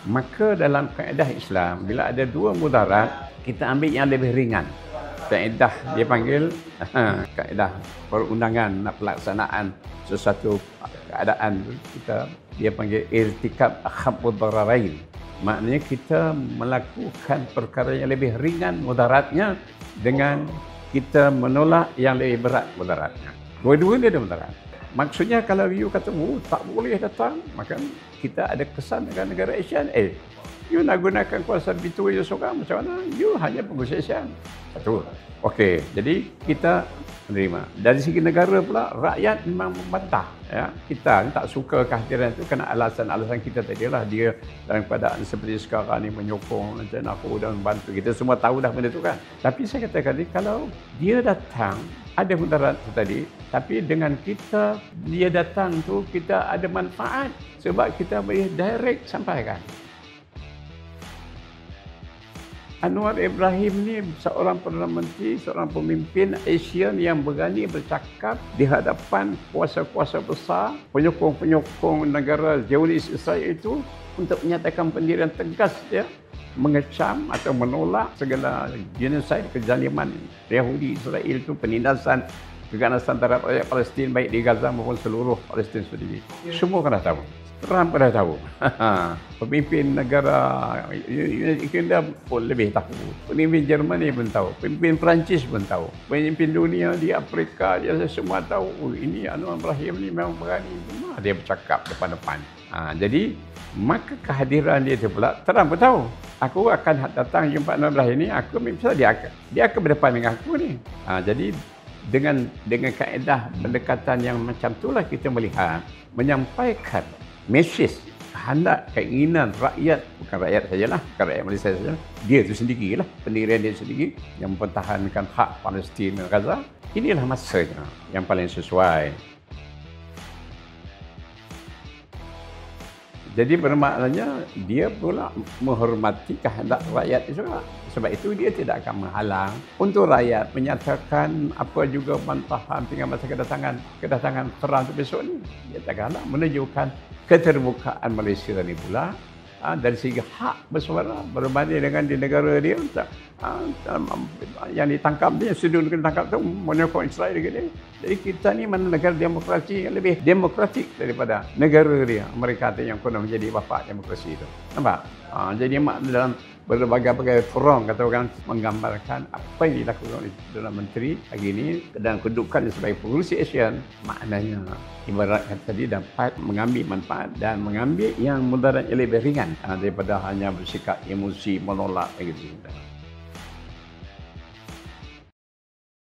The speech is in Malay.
Maka dalam kaedah Islam, bila ada dua mudarat, kita ambil yang lebih ringan. Kaedah dia panggil kaedah perundangan pelaksanaan sesuatu keadaan dia panggil irtikab akhafud dararain. Maknanya kita melakukan perkara yang lebih ringan mudaratnya dengan kita menolak yang lebih berat mudaratnya. Dua-dua dia ada mudarat. Maksudnya kalau you kata, tak boleh datang, maka kita ada kesan dengan negara ASEAN. You nak gunakan kuasa veto you seorang, macam mana? You hanya pengurusi ASEAN. Satu. Okey, jadi kita menerima. Dari segi negara pula, rakyat memang membantah. Ya? Kita tak suka kehadiran itu kerana alasan-alasan kita tadi lah. Dia dalam keadaan seperti sekarang ni menyokong macam aku dan membantu. Kita semua tahu dah benda tu kan. Tapi saya katakan ni, kalau dia datang, ada mudarat tadi, tapi dengan dia datang tu, kita ada manfaat sebab kita boleh direct sampaikan. Anwar Ibrahim ni seorang Perdana Menteri, seorang pemimpin ASEAN yang berani bercakap di hadapan kuasa-kuasa besar, penyokong-penyokong negara Zionis Israel itu untuk menyatakan pendirian tegas dia mengecam atau menolak segala genocide, kezaliman Yahudi Israel itu, penindasan keganasan terhadap rakyat Palestin baik di Gaza maupun seluruh Palestin sendiri. Semua kena tahu. Trump dah tahu. Pemimpin negara United Kingdom pun lebih tahu. Pemimpin Germany pun tahu. Pemimpin Perancis pun tahu. Pemimpin dunia di Afrika, dia semua tahu. Ini Anwar Ibrahim ni memang berani. Dia bercakap depan-depan. Jadi, maka kehadiran dia tu pula, Trump pun tahu. Aku akan datang jumpa Anwar Ibrahim ni, aku misalnya dia akan berdepan dengan aku ni. Jadi, dengan kaedah pendekatan yang macam itulah kita melihat, menyampaikan mesej, kehendak, keinginan rakyat, bukan rakyat sajalah, bukan rakyat Malaysia saja, dia itu sendirilah, pendirian dia sendiri yang mempertahankan hak Palestin dan Gaza. Inilah masanya yang paling sesuai. Jadi bermaknanya dia pula menghormati kehendak rakyat juga. Sebab itu dia tidak akan menghalang untuk rakyat menyatakan apa juga bantahan tinggal masa kedatangan Trump besok ni. Dia tak halang, menunjukkan keterbukaan Malaysia ni pula dari segi hak bersuara berbanding dengan di negara dia yang ditangkap dia, sedang ditangkap tu menyokong Israel gini. Jadi kita ni mana negara demokrasi yang lebih demokratik daripada negara dia, Amerika tu yang kena menjadi bapa demokrasi itu. Nampak? Jadi dalam berbagai-bagai forum kata orang menggambarkan apa yang dilakukan oleh Perdana Menteri hari ini dan kedudukan sebagai pengurusi ASEAN, maknanya ibaratkan tadi dapat mengambil manfaat dan mengambil yang mudarat yang lebih ringan daripada hanya bersikap emosi menolak begitu.